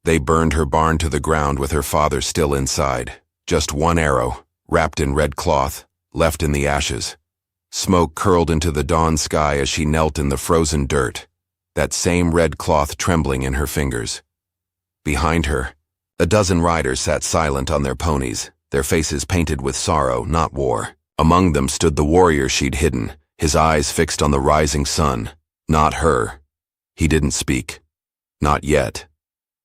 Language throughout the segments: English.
They burned her barn to the ground with her father still inside. Just one arrow, wrapped in red cloth, left in the ashes. Smoke curled into the dawn sky as she knelt in the frozen dirt, that same red cloth trembling in her fingers. Behind her, a dozen riders sat silent on their ponies, their faces painted with sorrow, not war. Among them stood the warrior she'd hidden, his eyes fixed on the rising sun, not her. He didn't speak. Not yet.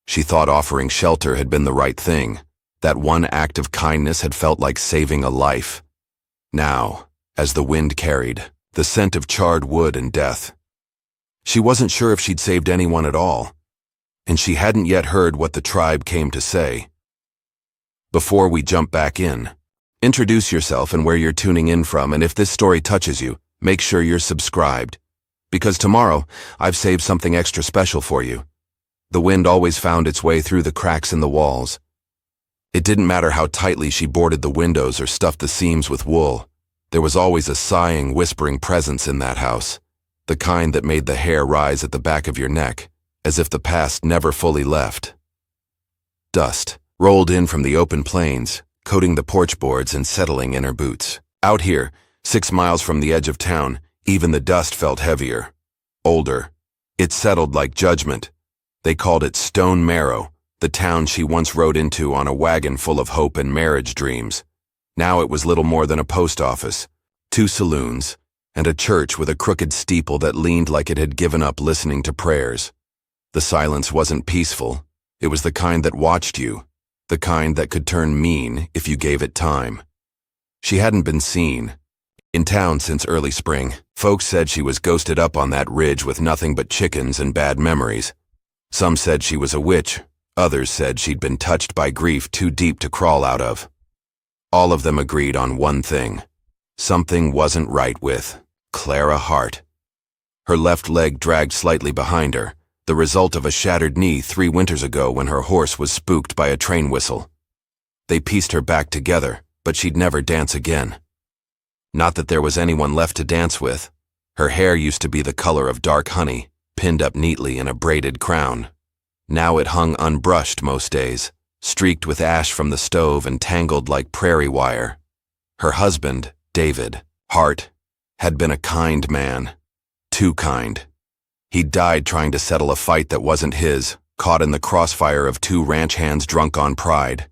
She thought offering shelter had been the right thing. That one act of kindness had felt like saving a life. Now, as the wind carried, the scent of charred wood and death. She wasn't sure if she'd saved anyone at all, and she hadn't yet heard what the tribe came to say. Before we jump back in, introduce yourself and where you're tuning in from, and if this story touches you, make sure you're subscribed. Because tomorrow, I've saved something extra special for you. The wind always found its way through the cracks in the walls. It didn't matter how tightly she boarded the windows or stuffed the seams with wool. There was always a sighing, whispering presence in that house, the kind that made the hair rise at the back of your neck, as if the past never fully left. Dust rolled in from the open plains, coating the porch boards and settling in her boots. Out here, 6 miles from the edge of town, even the dust felt heavier, older. It settled like judgment. They called it Stone Marrow, the town she once rode into on a wagon full of hope and marriage dreams. Now it was little more than a post office, 2 saloons, and a church with a crooked steeple that leaned like it had given up listening to prayers. The silence wasn't peaceful. It was the kind that watched you, the kind that could turn mean if you gave it time. She hadn't been seen in town since early spring. Folks said she was ghosted up on that ridge with nothing but chickens and bad memories. Some said she was a witch. Others said she'd been touched by grief too deep to crawl out of. All of them agreed on one thing. Something wasn't right with Clara Hart. Her left leg dragged slightly behind her, the result of a shattered knee 3 winters ago when her horse was spooked by a train whistle. They pieced her back together, but she'd never dance again. Not that there was anyone left to dance with. Her hair used to be the color of dark honey, pinned up neatly in a braided crown. Now it hung unbrushed most days, streaked with ash from the stove and tangled like prairie wire. Her husband, David Hart, had been a kind man. Too kind. He'd died trying to settle a fight that wasn't his, caught in the crossfire of 2 ranch hands drunk on pride.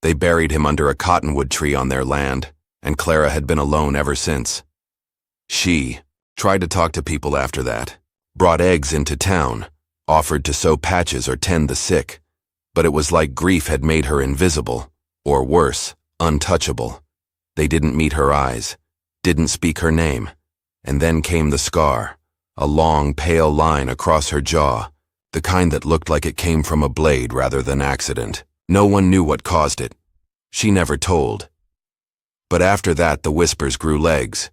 They buried him under a cottonwood tree on their land, and Clara had been alone ever since. She tried to talk to people after that, brought eggs into town, offered to sew patches or tend the sick, but it was like grief had made her invisible, or worse, untouchable. They didn't meet her eyes, didn't speak her name, and then came the scar, a long, pale line across her jaw, the kind that looked like it came from a blade rather than accident. No one knew what caused it. She never told. But after that, the whispers grew legs.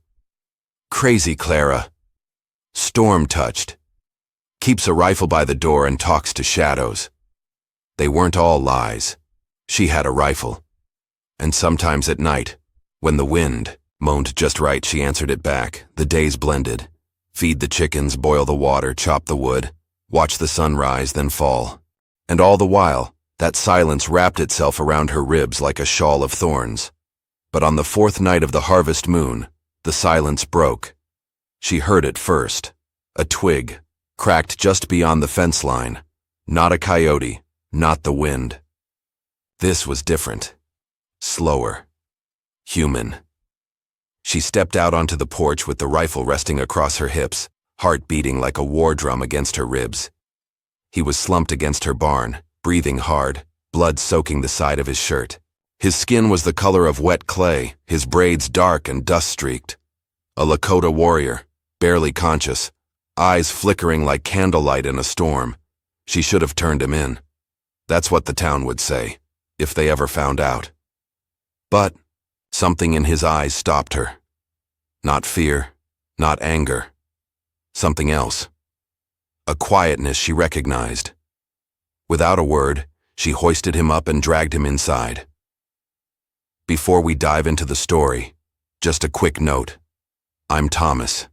Crazy Clara. Storm-touched. Keeps a rifle by the door and talks to shadows. They weren't all lies. She had a rifle. And sometimes at night, when the wind moaned just right, she answered it back. The days blended. Feed the chickens, boil the water, chop the wood, watch the sun rise, then fall. And all the while, that silence wrapped itself around her ribs like a shawl of thorns. But on the 4th night of the harvest moon, the silence broke. She heard it first. A twig, cracked just beyond the fence line. Not a coyote, not the wind. This was different. Slower. Human. She stepped out onto the porch with the rifle resting across her hips, heart beating like a war drum against her ribs. He was slumped against her barn, breathing hard, blood soaking the side of his shirt. His skin was the color of wet clay, his braids dark and dust-streaked. A Lakota warrior, barely conscious, eyes flickering like candlelight in a storm. She should have turned him in. That's what the town would say, if they ever found out. But something in his eyes stopped her. Not fear, not anger. Something else. A quietness she recognized. Without a word, she hoisted him up and dragged him inside. Before we dive into the story, just a quick note. I'm Thomas,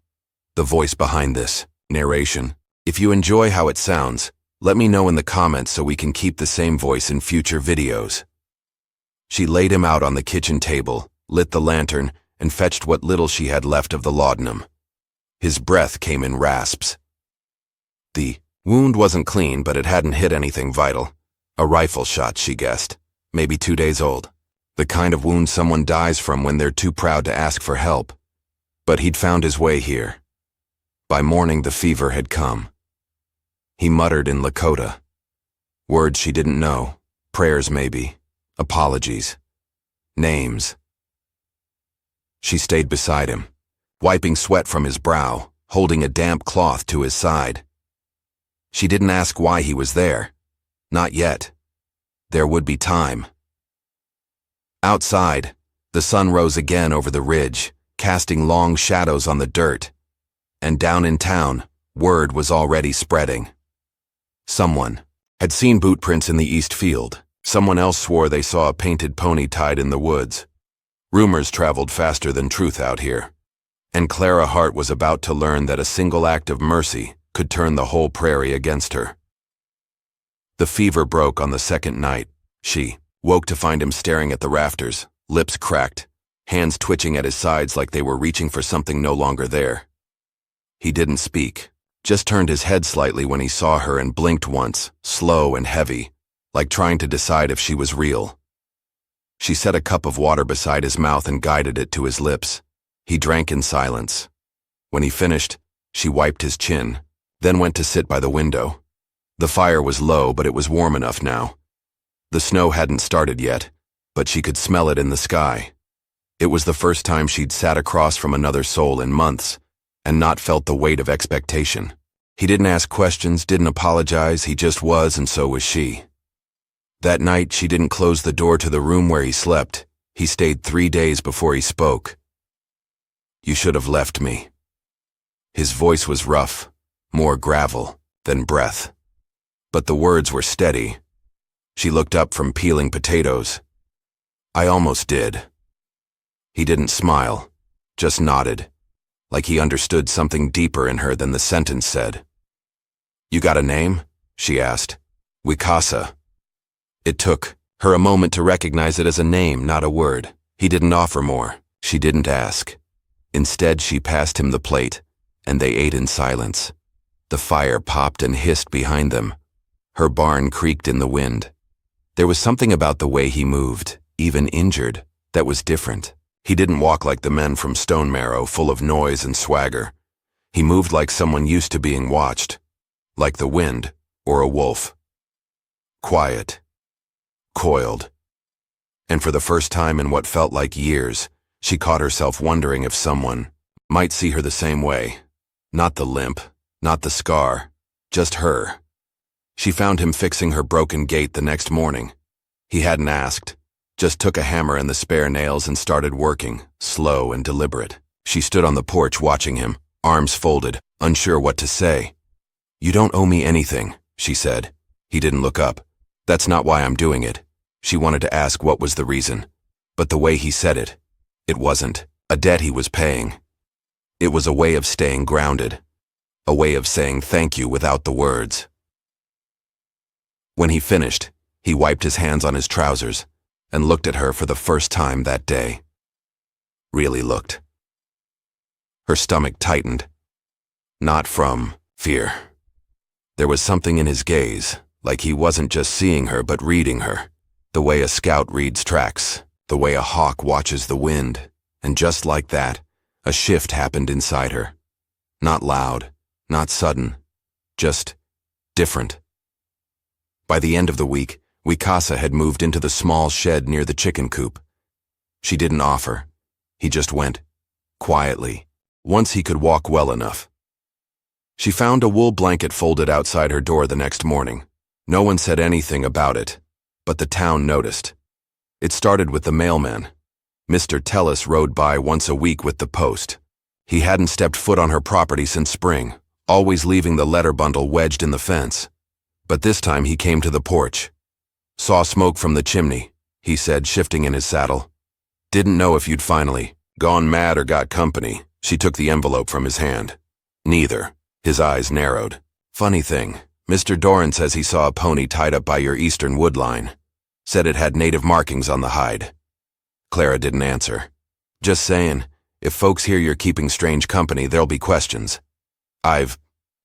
the voice behind this narration. If you enjoy how it sounds, Let me know in the comments so we can keep the same voice in future videos. She laid him out on the kitchen table, lit the lantern, and fetched what little she had left of the laudanum. His breath came in rasps. The wound wasn't clean, but it hadn't hit anything vital. A rifle shot, she guessed. Maybe 2 days old. The kind of wound someone dies from when they're too proud to ask for help. But he'd found his way here. By morning, the fever had come. He muttered in Lakota. Words she didn't know. Prayers, maybe. Apologies. Names. She stayed beside him, wiping sweat from his brow, holding a damp cloth to his side. She didn't ask why he was there. Not yet. There would be time. Outside, the sun rose again over the ridge, casting long shadows on the dirt. And down in town, word was already spreading. Someone had seen boot prints in the east field. Someone else swore they saw a painted pony tied in the woods. Rumors traveled faster than truth out here. And Clara Hart was about to learn that a single act of mercy could turn the whole prairie against her. The fever broke on the second night. She woke to find him staring at the rafters, lips cracked, hands twitching at his sides like they were reaching for something no longer there. He didn't speak, just turned his head slightly when he saw her and blinked once, slow and heavy, like trying to decide if she was real. She set a cup of water beside his mouth and guided it to his lips. He drank in silence. When he finished, she wiped his chin, then went to sit by the window. The fire was low, but it was warm enough now. The snow hadn't started yet, but she could smell it in the sky. It was the first time she'd sat across from another soul in months, and not felt the weight of expectation. He didn't ask questions, didn't apologize, he just was, and so was she. That night, she didn't close the door to the room where he slept. He stayed 3 days before he spoke. You should have left me. His voice was rough, more gravel than breath. But the words were steady. She looked up from peeling potatoes. I almost did. He didn't smile, just nodded, like he understood something deeper in her than the sentence said. You got a name? She asked. Wicasa. It took her a moment to recognize it as a name, not a word. He didn't offer more. She didn't ask. Instead, she passed him the plate, and they ate in silence. The fire popped and hissed behind them. Her barn creaked in the wind. There was something about the way he moved, even injured, that was different. He didn't walk like the men from Stone Marrow, full of noise and swagger. He moved like someone used to being watched, like the wind or a wolf. Quiet. Coiled. And for the first time in what felt like years, she caught herself wondering if someone might see her the same way. Not the limp, not the scar, just her. She found him fixing her broken gate the next morning. He hadn't asked, just took a hammer and the spare nails and started working, slow and deliberate. She stood on the porch watching him, arms folded, unsure what to say. You don't owe me anything, she said. He didn't look up. That's not why I'm doing it. She wanted to ask what was the reason, but the way he said it, it wasn't a debt he was paying. It was a way of staying grounded, a way of saying thank you without the words. When he finished, he wiped his hands on his trousers and looked at her for the first time that day. Really looked. Her stomach tightened. Not from fear. There was something in his gaze, like he wasn't just seeing her but reading her. The way a scout reads tracks, the way a hawk watches the wind, and just like that, a shift happened inside her. Not loud, not sudden, just different. By the end of the week, Wicasa had moved into the small shed near the chicken coop. She didn't offer. He just went, quietly, once he could walk well enough. She found a wool blanket folded outside her door the next morning. No one said anything about it, but the town noticed. It started with the mailman. Mr. Tellis rode by once a week with the post. He hadn't stepped foot on her property since spring, always leaving the letter bundle wedged in the fence. But this time he came to the porch. Saw smoke from the chimney, he said, shifting in his saddle. Didn't know if you'd finally gone mad or got company. She took the envelope from his hand. Neither. His eyes narrowed. Funny thing, Mr. Doran says he saw a pony tied up by your eastern wood line. Said it had native markings on the hide. Clara didn't answer. Just saying, if folks hear you're keeping strange company, there'll be questions. I've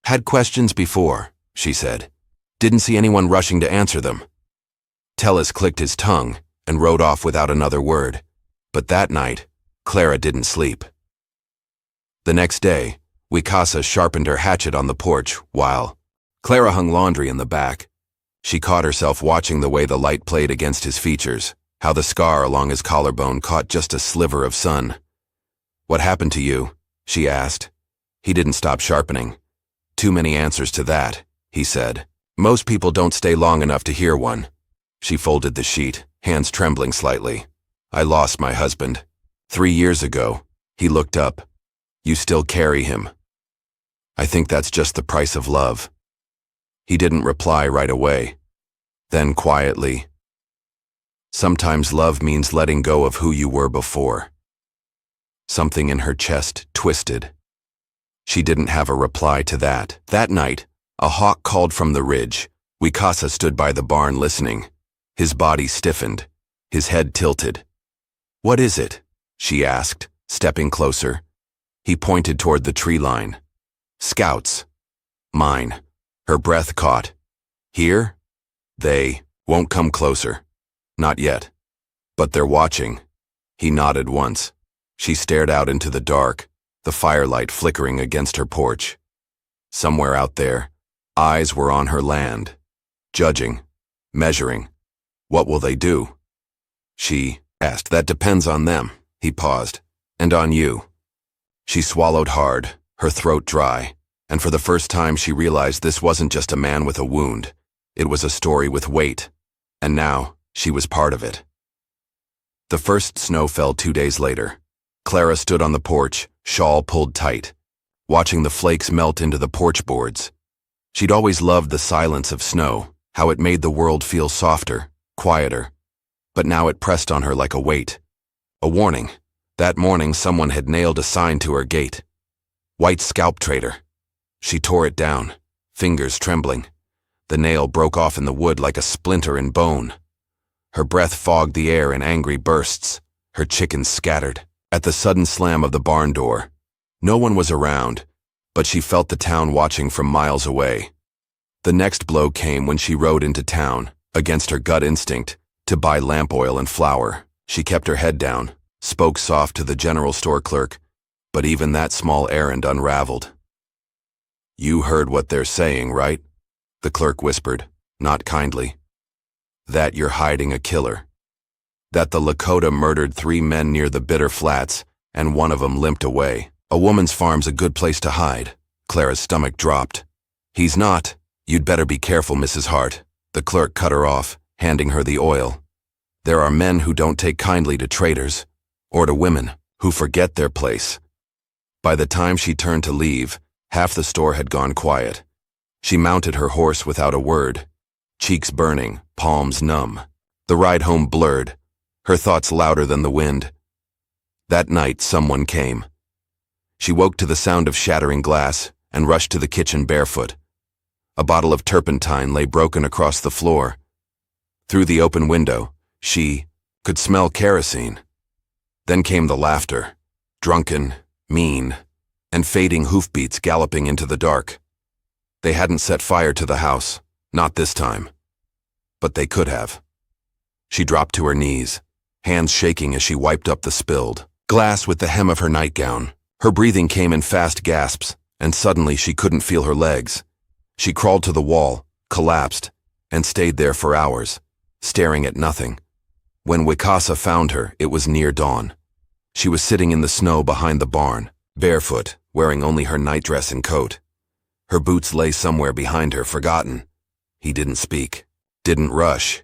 had questions before, she said. Didn't see anyone rushing to answer them. Tellus clicked his tongue and rode off without another word. But that night, Clara didn't sleep. The next day, Wicasa sharpened her hatchet on the porch while Clara hung laundry in the back. She caught herself watching the way the light played against his features, how the scar along his collarbone caught just a sliver of sun. What happened to you? She asked. He didn't stop sharpening. Too many answers to that, he said. Most people don't stay long enough to hear one. She folded the sheet, hands trembling slightly. I lost my husband. 3 years ago. He looked up. You still carry him. I think that's just the price of love. He didn't reply right away. Then quietly, sometimes love means letting go of who you were before. Something in her chest twisted. She didn't have a reply to that. That night, a hawk called from the ridge. Wicasa stood by the barn listening. His body stiffened, his head tilted. What is it? She asked, stepping closer. He pointed toward the tree line. Scouts. Mine. Her breath caught. Here? They won't come closer. Not yet. But they're watching. He nodded once. She stared out into the dark, the firelight flickering against her porch. Somewhere out there, eyes were on her land, judging, measuring. What will they do? She asked. That depends on them. He paused. And on you. She swallowed hard, her throat dry, and for the first time she realized this wasn't just a man with a wound. It was a story with weight, and now she was part of it. The first snow fell 2 days later. Clara stood on the porch, shawl pulled tight, watching the flakes melt into the porch boards. She'd always loved the silence of snow, how it made the world feel softer, quieter. But now it pressed on her like a weight. A warning. That morning someone had nailed a sign to her gate. White scalp trader. She tore it down, fingers trembling. The nail broke off in the wood like a splinter in bone. Her breath fogged the air in angry bursts. Her chickens scattered. At the sudden slam of the barn door, no one was around, but she felt the town watching from miles away. The next blow came when she rode into town, against her gut instinct, to buy lamp oil and flour. She kept her head down, spoke soft to the general store clerk, but even that small errand unraveled. You heard what they're saying, right? The clerk whispered, not kindly. That you're hiding a killer. That the Lakota murdered 3 men near the Bitter Flats, and one of them limped away. A woman's farm's a good place to hide. Clara's stomach dropped. He's not. You'd better be careful, Mrs. Hart. The clerk cut her off, handing her the oil. There are men who don't take kindly to traitors, or to women, who forget their place. By the time she turned to leave, half the store had gone quiet. She mounted her horse without a word, cheeks burning, palms numb. The ride home blurred, her thoughts louder than the wind. That night, someone came. She woke to the sound of shattering glass and rushed to the kitchen barefoot. A bottle of turpentine lay broken across the floor. Through the open window, she could smell kerosene. Then came the laughter, drunken, mean, and fading hoofbeats galloping into the dark. They hadn't set fire to the house, not this time. But they could have. She dropped to her knees, hands shaking as she wiped up the spilled glass with the hem of her nightgown. Her breathing came in fast gasps, and suddenly she couldn't feel her legs. She crawled to the wall, collapsed, and stayed there for hours, staring at nothing. When Wicasa found her, it was near dawn. She was sitting in the snow behind the barn, barefoot, wearing only her nightdress and coat. Her boots lay somewhere behind her, forgotten. He didn't speak, didn't rush.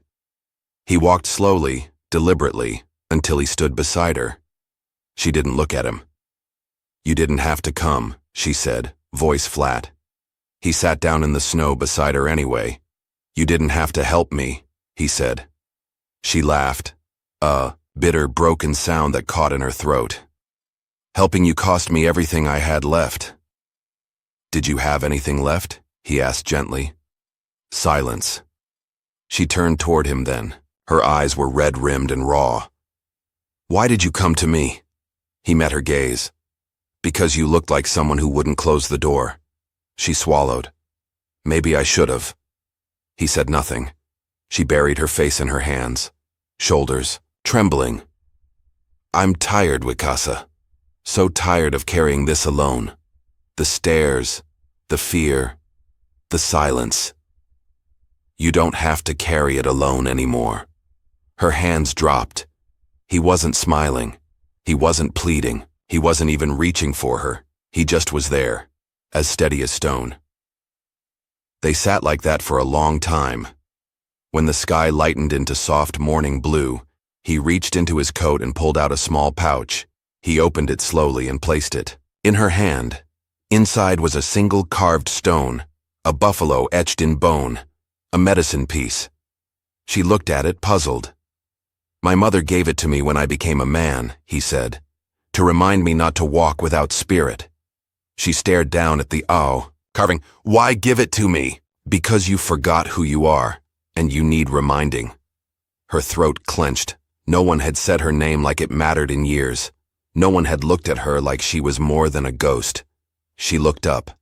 He walked slowly, deliberately, until he stood beside her. She didn't look at him. You didn't have to come, she said, voice flat. He sat down in the snow beside her anyway. You didn't have to help me, he said. She laughed, a bitter, broken sound that caught in her throat. Helping you cost me everything I had left. Did you have anything left? He asked gently. Silence. She turned toward him then. Her eyes were red-rimmed and raw. "Why did you come to me?" He met her gaze. "Because you looked like someone who wouldn't close the door." She swallowed. "Maybe I should have." He said nothing. She buried her face in her hands, shoulders trembling. "I'm tired, Wikasa. So tired of carrying this alone. The stares, the fear, the silence. You don't have to carry it alone anymore." Her hands dropped. He wasn't smiling. He wasn't pleading. He wasn't even reaching for her. He just was there, as steady as stone. They sat like that for a long time. When the sky lightened into soft morning blue, he reached into his coat and pulled out a small pouch. He opened it slowly and placed it in her hand. Inside was a single carved stone, a buffalo etched in bone, a medicine piece. She looked at it, puzzled. "My mother gave it to me when I became a man," he said, "to remind me not to walk without spirit." She stared down at the carving. "Why give it to me?" "Because you forgot who you are, and you need reminding." Her throat clenched. No one had said her name like it mattered in years. No one had looked at her like she was more than a ghost. She looked up.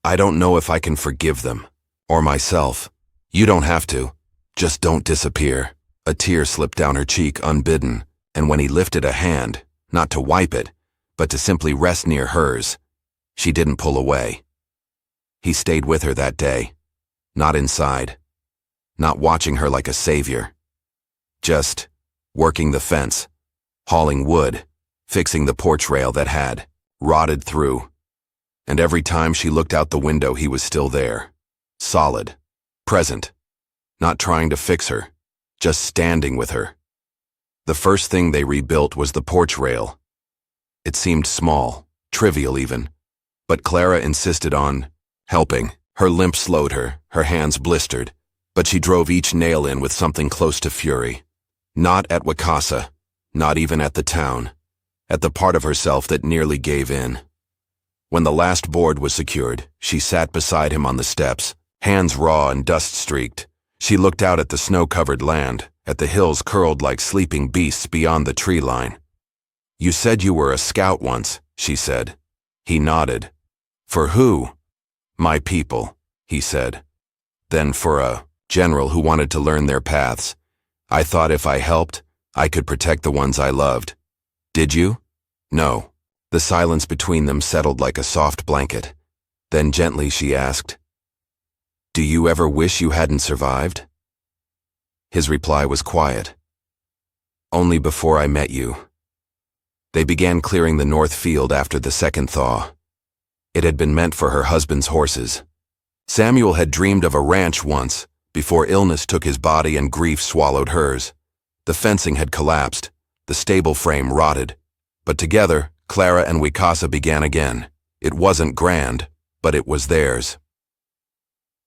"I don't know if I can forgive them, or myself." "You don't have to. Just don't disappear." A tear slipped down her cheek unbidden, and when he lifted a hand, not to wipe it, but to simply rest near hers, she didn't pull away. He stayed with her that day, not inside, not watching her like a savior, just working the fence, hauling wood, fixing the porch rail that had rotted through. And every time she looked out the window, he was still there, solid, present, not trying to fix her, just standing with her. The first thing they rebuilt was the porch rail. It seemed small, trivial even, but Clara insisted on helping. Her limp slowed her, her hands blistered, but she drove each nail in with something close to fury. Not at Wikasa, not even at the town, at the part of herself that nearly gave in. When the last board was secured, she sat beside him on the steps, hands raw and dust-streaked. She looked out at the snow-covered land, at the hills curled like sleeping beasts beyond the tree line. "You said you were a scout once," she said. He nodded. "For who?" "My people," he said. "Then for a general who wanted to learn their paths. I thought if I helped, I could protect the ones I loved." "Did you?" "No." The silence between them settled like a soft blanket. Then gently she asked, "Do you ever wish you hadn't survived?" His reply was quiet. "Only before I met you." They began clearing the north field after the second thaw. It had been meant for her husband's horses. Samuel had dreamed of a ranch once, before illness took his body and grief swallowed hers. The fencing had collapsed, the stable frame rotted. But together, Clara and Wikasa began again. It wasn't grand, but it was theirs.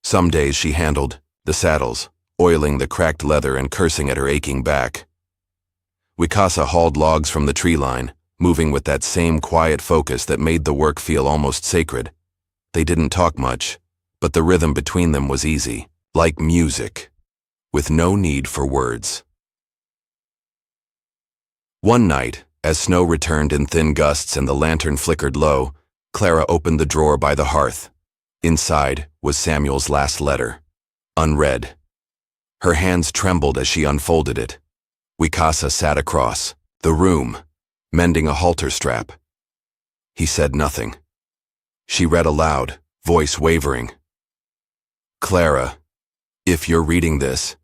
Some days she handled the saddles, oiling the cracked leather and cursing at her aching back. Wikasa hauled logs from the tree line, moving with that same quiet focus that made the work feel almost sacred. They didn't talk much, but the rhythm between them was easy, like music, with no need for words. One night, as snow returned in thin gusts and the lantern flickered low, Clara opened the drawer by the hearth. Inside was Samuel's last letter, unread. Her hands trembled as she unfolded it. Wikasa sat across the room, mending a halter strap. He said nothing. She read aloud, voice wavering. "Clara, if you're reading this,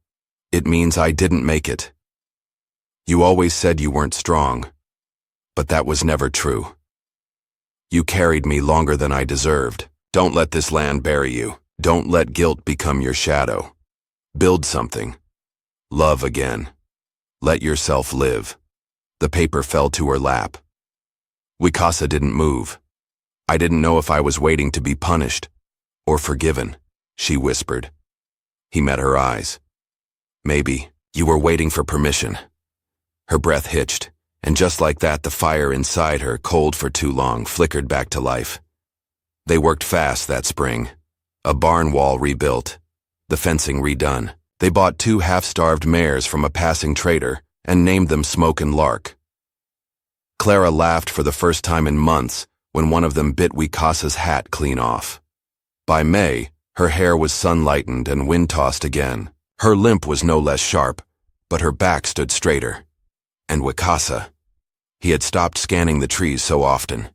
it means I didn't make it. You always said you weren't strong, but that was never true. You carried me longer than I deserved. Don't let this land bury you. Don't let guilt become your shadow. Build something. Love again. Let yourself live." The paper fell to her lap. Wikasa didn't move. "I didn't know if I was waiting to be punished or forgiven," she whispered. He met her eyes. "Maybe you were waiting for permission." Her breath hitched, and just like that, the fire inside her, cold for too long, flickered back to life. They worked fast that spring. A barn wall rebuilt, the fencing redone. They bought 2 half-starved mares from a passing trader and named them Smoke and Lark. Clara laughed for the first time in months when one of them bit Wikasa's hat clean off. By May, her hair was sun-lightened and wind-tossed again. Her limp was no less sharp, but her back stood straighter. And Wikasa. He had stopped scanning the trees so often.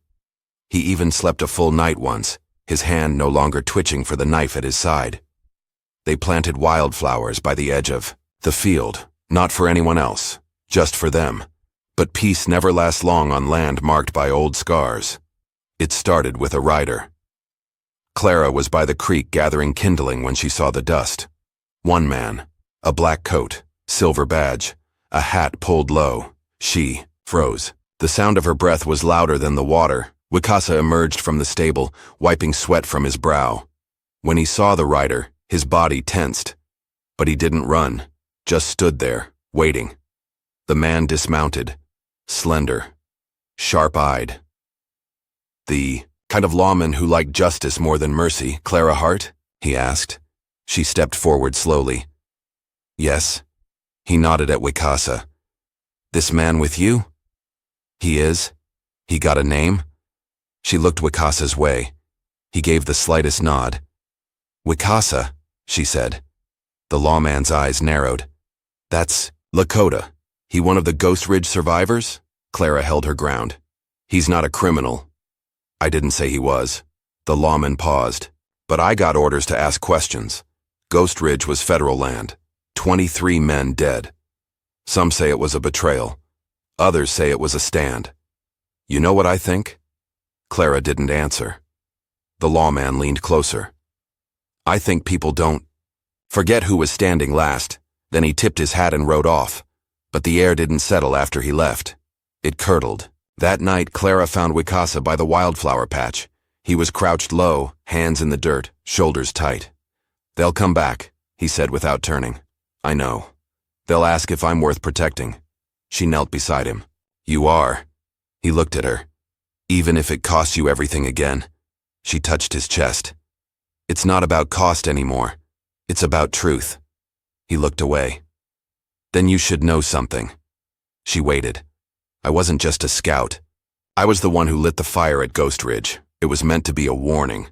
He even slept a full night once, his hand no longer twitching for the knife at his side. They planted wildflowers by the edge of the field, not for anyone else, just for them. But peace never lasts long on land marked by old scars. It started with a rider. Clara was by the creek gathering kindling when she saw the dust. One man, a black coat, silver badge, a hat pulled low. She froze. The sound of her breath was louder than the water. Wikasa emerged from the stable, wiping sweat from his brow. When he saw the rider, his body tensed. But he didn't run, just stood there, waiting. The man dismounted, slender, sharp-eyed. "The kind of lawman who liked justice more than mercy, Clara Hart?" he asked. She stepped forward slowly. "Yes." He nodded at Wikasa. "This man with you?" "He is." "He got a name?" She looked Wikasa's way. He gave the slightest nod. "Wikasa," she said. The lawman's eyes narrowed. "That's Lakota. He one of the Ghost Ridge survivors?" Clara held her ground. "He's not a criminal." "I didn't say he was." The lawman paused. "But I got orders to ask questions. Ghost Ridge was federal land. 23 men dead. Some say it was a betrayal. Others say it was a stand. You know what I think?" Clara didn't answer. The lawman leaned closer. "I think people don't forget who was standing last." Then he tipped his hat and rode off. But the air didn't settle after he left. It curdled. That night, Clara found Wikasa by the wildflower patch. He was crouched low, hands in the dirt, shoulders tight. "They'll come back," he said without turning. "I know. They'll ask if I'm worth protecting." She knelt beside him. "You are." He looked at her. "Even if it costs you everything again." She touched his chest. "It's not about cost anymore. It's about truth." He looked away. "Then you should know something." She waited. "I wasn't just a scout. I was the one who lit the fire at Ghost Ridge. It was meant to be a warning.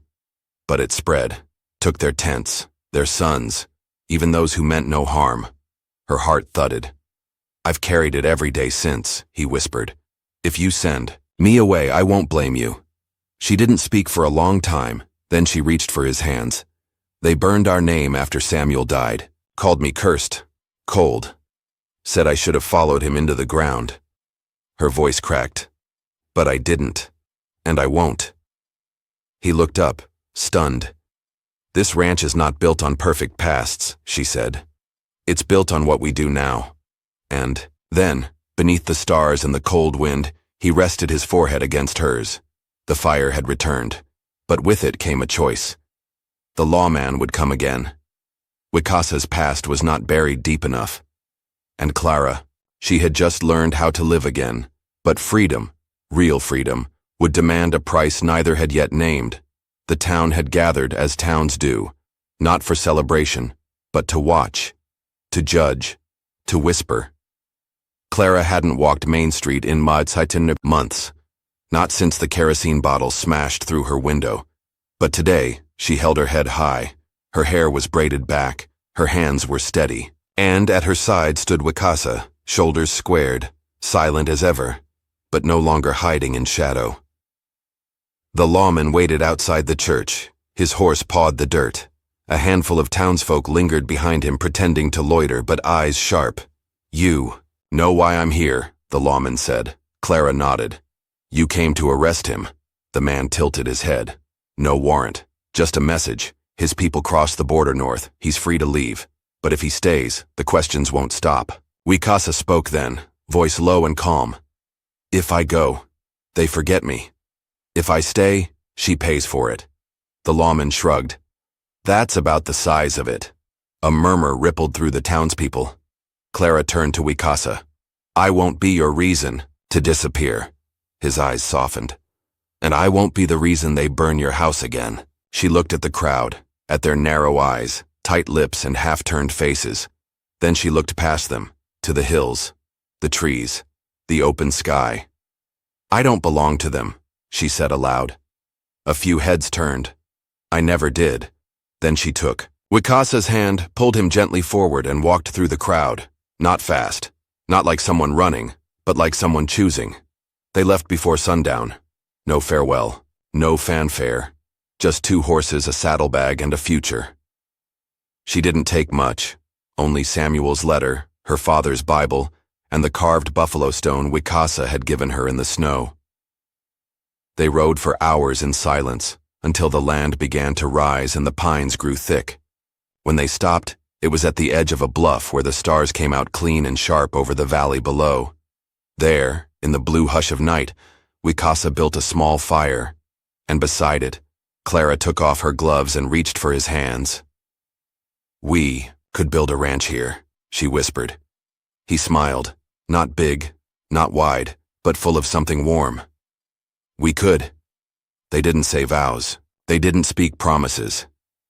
But it spread, took their tents, their sons, even those who meant no harm." Her heart thudded. "I've carried it every day since," he whispered. "If you send me away, I won't blame you." She didn't speak for a long time, then she reached for his hands. "They burned our name after Samuel died, called me cursed, cold, said I should have followed him into the ground." Her voice cracked. "But I didn't, and I won't." He looked up, stunned. "This ranch is not built on perfect pasts," she said. "It's built on what we do now." And then, beneath the stars and the cold wind, he rested his forehead against hers. The fire had returned, but with it came a choice. The lawman would come again. Wikasa's past was not buried deep enough. And Clara, she had just learned how to live again, but freedom, real freedom, would demand a price neither had yet named. The town had gathered as towns do, not for celebration, but to watch, to judge, to whisper. Clara hadn't walked Main Street in Madsitin months, not since the kerosene bottle smashed through her window. But today, she held her head high. Her hair was braided back, her hands were steady, and at her side stood Wikasa, shoulders squared, silent as ever, but no longer hiding in shadow. The lawman waited outside the church. His horse pawed the dirt. A handful of townsfolk lingered behind him, pretending to loiter, but eyes sharp. "You know why I'm here," the lawman said. Clara nodded. "You came to arrest him." The man tilted his head. "No warrant, just a message. His people crossed the border north. He's free to leave. But if he stays, the questions won't stop." Wikasa spoke then, voice low and calm. "If I go, they forget me. If I stay, she pays for it." The lawman shrugged. "That's about the size of it." A murmur rippled through the townspeople. Clara turned to Wikasa. "I won't be your reason to disappear." His eyes softened. "And I won't be the reason they burn your house again." She looked at the crowd, at their narrow eyes, tight lips and half-turned faces. Then she looked past them, to the hills, the trees, the open sky. "I don't belong to them," she said aloud. A few heads turned. "I never did." Then she took Wikasa's hand, pulled him gently forward, and walked through the crowd. Not fast, not like someone running, but like someone choosing. They left before sundown. No farewell, no fanfare, just 2 horses, a saddlebag, and a future. She didn't take much, only Samuel's letter, her father's Bible, and the carved buffalo stone Wikasa had given her in the snow. They rode for hours in silence, until the land began to rise and the pines grew thick. When they stopped, it was at the edge of a bluff where the stars came out clean and sharp over the valley below. There, in the blue hush of night, Wikasa built a small fire, and beside it, Clara took off her gloves and reached for his hands. "We could build a ranch here," she whispered. He smiled, not big, not wide, but full of something warm. "We could." They didn't say vows. They didn't speak promises.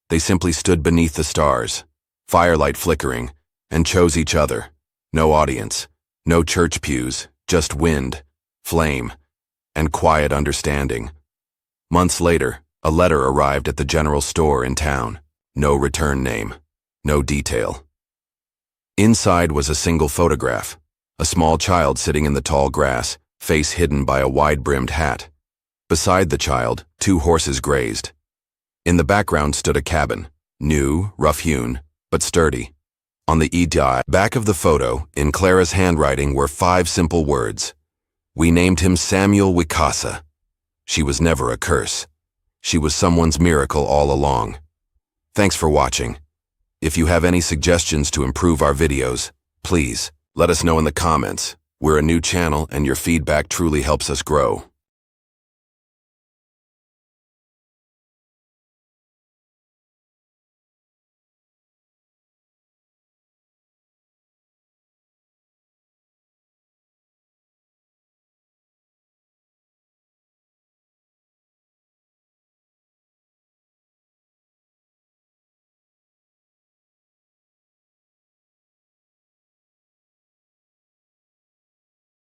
They simply stood beneath the stars, firelight flickering, and chose each other. No audience, no church pews, just wind, flame, and quiet understanding. Months later, a letter arrived at the general store in town. No return name, no detail. Inside was a single photograph, a small child sitting in the tall grass, face hidden by a wide-brimmed hat. Beside the child, 2 horses grazed. In the background stood a cabin, new, rough-hewn, but sturdy. On the back of the photo, in Clara's handwriting, were 5 simple words. "We named him Samuel Wikasa." She was never a curse. She was someone's miracle all along. Thanks for watching. If you have any suggestions to improve our videos, please let us know in the comments. We're a new channel and your feedback truly helps us grow.